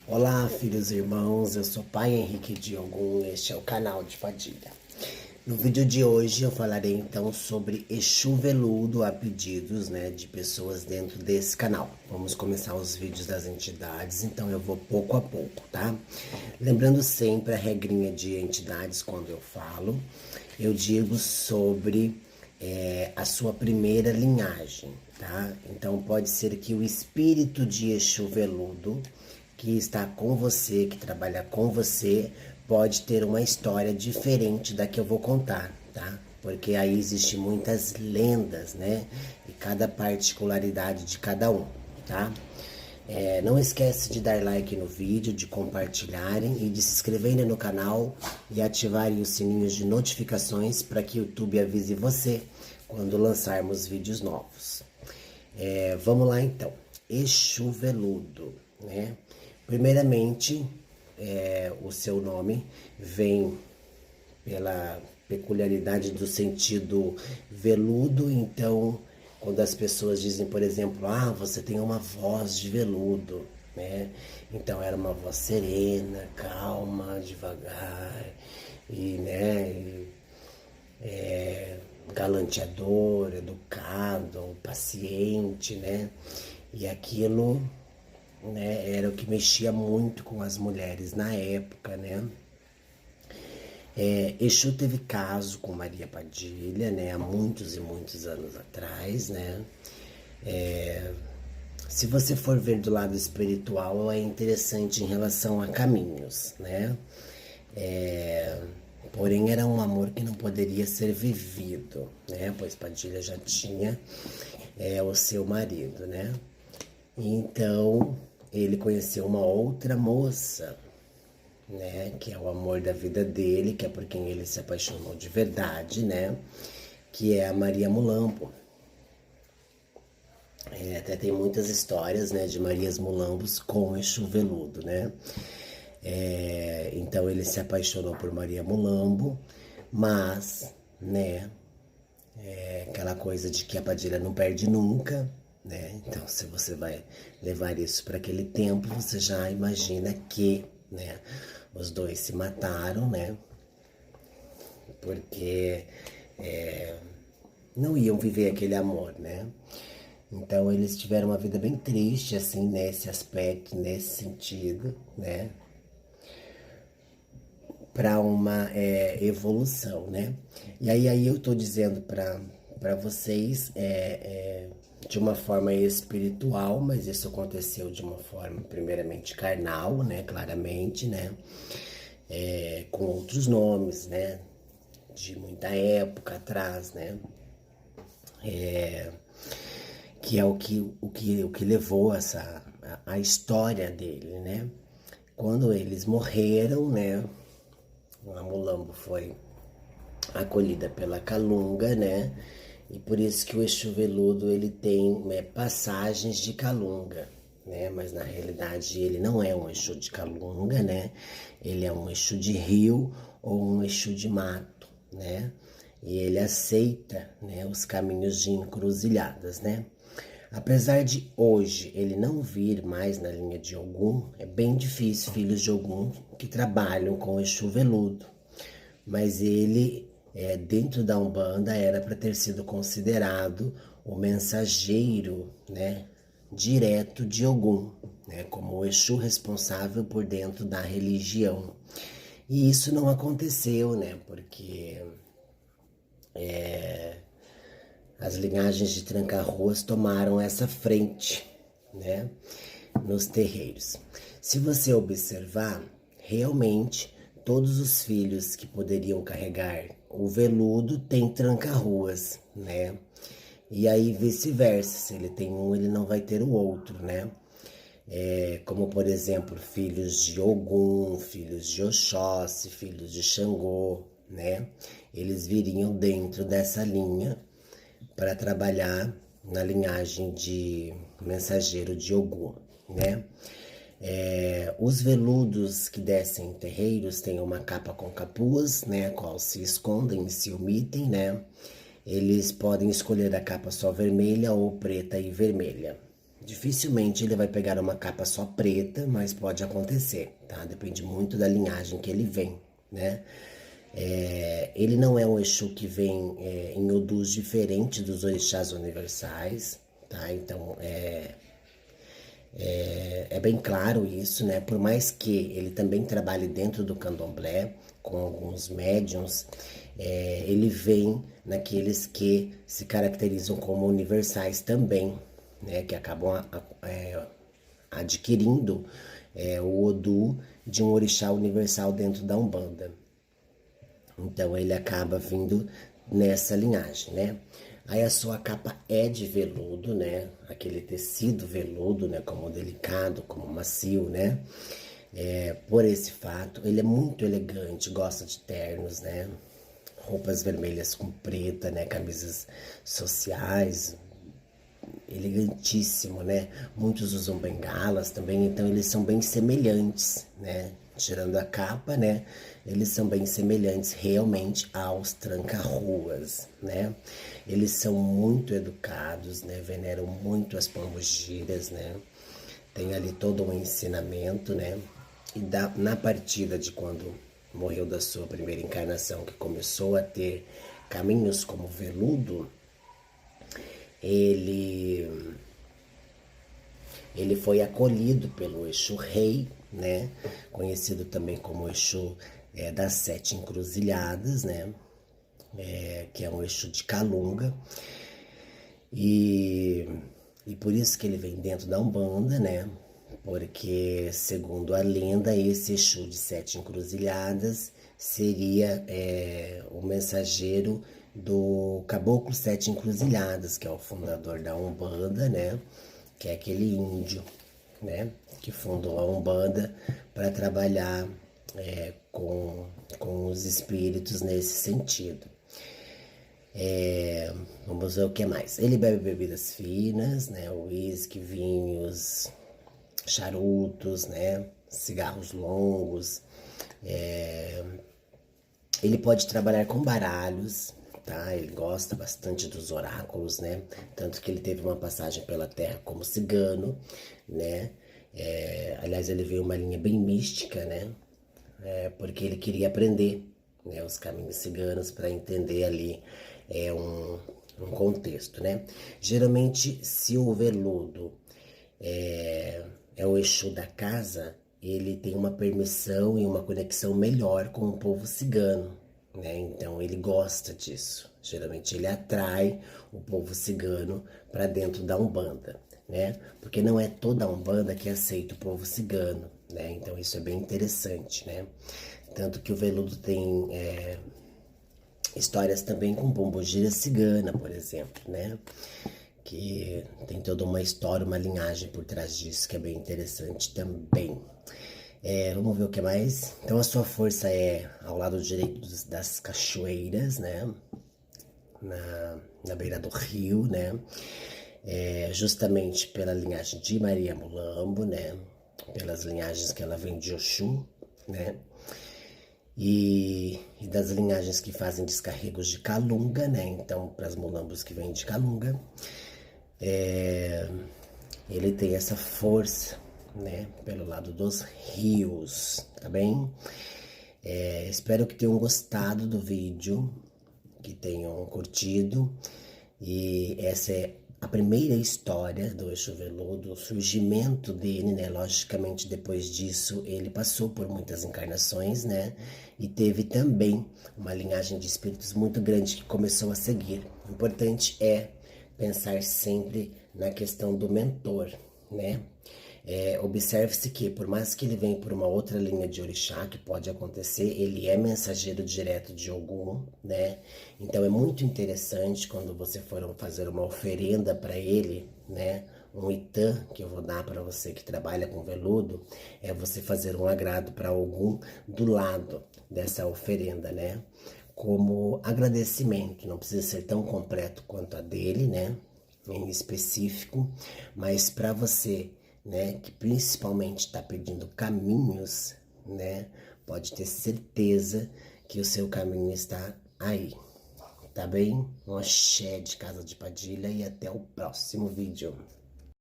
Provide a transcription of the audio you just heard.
Olá, filhos e irmãos, eu sou Pai Henrique Diogo, este é o canal de Padilha. No vídeo de hoje eu falarei então sobre Exu Veludo a pedidos, de pessoas dentro desse canal. Vamos começar os vídeos das entidades, então eu vou pouco a pouco, tá? Lembrando sempre a regrinha de entidades quando eu falo, eu digo sobre a sua primeira linhagem, tá? Então pode ser que o espírito de Exu Veludo que está com você, que trabalha com você, pode ter uma história diferente da que eu vou contar, tá? Porque aí existem muitas lendas, né? E cada particularidade de cada um, tá? Não esquece de dar like no vídeo, de compartilharem e de se inscreverem no canal e ativarem os sininhos de notificações para que o YouTube avise você quando lançarmos vídeos novos. Vamos lá então. Exu Veludo, né? Primeiramente, o seu nome vem pela peculiaridade do sentido veludo, então quando as pessoas dizem, por exemplo, você tem uma voz de veludo, né? Então era uma voz serena, calma, devagar e, galanteador, educado, paciente, né? E aquilo, era o que mexia muito com as mulheres na época, né? Exu teve caso com Maria Padilha, né? Há muitos e muitos anos atrás, né? Se você for ver do lado espiritual, é interessante em relação a caminhos, né? Porém, era um amor que não poderia ser vivido, né? Pois Padilha já tinha o seu marido, né? Então, ele conheceu uma outra moça, né? Que é o amor da vida dele, que é por quem ele se apaixonou de verdade, né? Que é a Maria Mulambo. Até tem muitas histórias, né? De Marias Mulambos com Exu Veludo, né? Então, ele se apaixonou por Maria Mulambo, mas, né? Aquela coisa de que a Padilha não perde nunca, né? Então, se você vai levar isso para aquele tempo, você já imagina que, né, os dois se mataram, né? Porque não iam viver aquele amor, né? Então, eles tiveram uma vida bem triste, assim, nesse aspecto, nesse sentido, né? Para uma evolução, né? E aí eu tô dizendo para vocês de uma forma espiritual, mas isso aconteceu de uma forma primeiramente carnal, né? Claramente, né? Com outros nomes, né? De muita época atrás, né? Que é o que levou a história dele, né? Quando eles morreram, né? A Mulambo foi acolhida pela Calunga, né? E por isso que o Exu Veludo ele tem passagens de Calunga, né? Mas na realidade ele não é um Exu de Calunga, né? Ele é um Exu de rio ou um Exu de mato, né? E ele aceita, né, os caminhos de encruzilhadas, né? Apesar de hoje ele não vir mais na linha de Ogum, é bem difícil filhos de Ogum que trabalham com Exu Veludo. Mas ele, dentro da Umbanda, era para ter sido considerado o mensageiro, né, direto de Ogum, né, como o Exu responsável por dentro da religião. E isso não aconteceu, né, porque as linhagens de Tranca-Ruas tomaram essa frente, né, nos terreiros. Se você observar, realmente todos os filhos que poderiam carregar o veludo têm Tranca-Ruas, né? E aí vice-versa, se ele tem um, ele não vai ter o outro, né? Como por exemplo, filhos de Ogum, filhos de Oxóssi, filhos de Xangô, né? Eles viriam dentro dessa linha para trabalhar na linhagem de mensageiro de Ogum, né? Os veludos que descem em terreiros têm uma capa com capuz, né, a qual se escondem e se omitem, né? Eles podem escolher a capa só vermelha ou preta e vermelha. Dificilmente ele vai pegar uma capa só preta, mas pode acontecer, tá? Depende muito da linhagem que ele vem, né? Ele não é um Exu que vem em odus diferentes dos orixás universais, tá? Então, é bem claro isso, né? Por mais que ele também trabalhe dentro do candomblé, com alguns médiums, ele vem naqueles que se caracterizam como universais também, né? Que acabam adquirindo o Odu de um orixá universal dentro da Umbanda. Então ele acaba vindo nessa linhagem, né? Aí a sua capa é de veludo, né? Aquele tecido veludo, né? Como delicado, como macio, né? Por esse fato, ele é muito elegante, gosta de ternos, né? Roupas vermelhas com preta, né? Camisas sociais, elegantíssimo, né? Muitos usam bengalas também, então eles são bem semelhantes, né? Tirando a capa, né? Eles são bem semelhantes realmente aos tranca-ruas, né? Eles são muito educados, né? Veneram muito as pombogiras, né? Tem ali todo um ensinamento, né? E na partida de quando morreu da sua primeira encarnação, que começou a ter caminhos como veludo, ele foi acolhido pelo Exu Rei, né? Conhecido também como Exu das Sete Encruzilhadas, né? Que é um Exu de Calunga. E por isso que ele vem dentro da Umbanda, né? Porque, segundo a lenda, esse Exu de Sete Encruzilhadas seria o mensageiro do Caboclo Sete Encruzilhadas, que é o fundador da Umbanda, né? Que é aquele índio, né? Que fundou a Umbanda para trabalhar com os espíritos nesse sentido. Vamos ver o que mais. Ele bebe bebidas finas, né? Uísque, vinhos, charutos, né? Cigarros longos. Ele pode trabalhar com baralhos, tá? Ele gosta bastante dos oráculos, né? Tanto que ele teve uma passagem pela Terra como cigano, né? Aliás, ele veio uma linha bem mística, né? Porque ele queria aprender, né, os caminhos ciganos para entender ali um contexto, né? Geralmente, se o veludo é o Exu da casa, ele tem uma permissão e uma conexão melhor com o povo cigano, né? Então ele gosta disso. Geralmente ele atrai o povo cigano para dentro da Umbanda, né? Porque não é toda a Umbanda que aceita o povo cigano, né? Então isso é bem interessante, né? Tanto que o veludo tem histórias também com pombogira cigana, por exemplo, né? Que tem toda uma história, uma linhagem por trás disso, que é bem interessante também. Vamos ver o que mais. Então a sua força é ao lado direito das cachoeiras, né? Na beira do rio, né? Justamente pela linhagem de Maria Mulambo, né? Pelas linhagens que ela vem de Oxum, né? E das linhagens que fazem descarregos de Calunga, né? Então, para as mulambos que vêm de Calunga, ele tem essa força, né? Pelo lado dos rios, tá bem? Espero que tenham gostado do vídeo, que tenham curtido. E essa é a primeira história do Exu Veludo, o surgimento dele, né? Logicamente, depois disso, ele passou por muitas encarnações, né? E teve também uma linhagem de espíritos muito grande que começou a seguir. O importante é pensar sempre na questão do mentor, né? Observe-se que, por mais que ele venha por uma outra linha de orixá, que pode acontecer, ele é mensageiro direto de Ogum, né? Então é muito interessante quando você for fazer uma oferenda para ele, né? Um itã que eu vou dar para você que trabalha com veludo, é você fazer um agrado para Ogum do lado dessa oferenda, né? Como agradecimento, não precisa ser tão completo quanto a dele, né? Em específico, mas para você, né, que principalmente está pedindo caminhos, né, pode ter certeza que o seu caminho está aí, tá bem? Um axé de Casa de Padilha e até o próximo vídeo.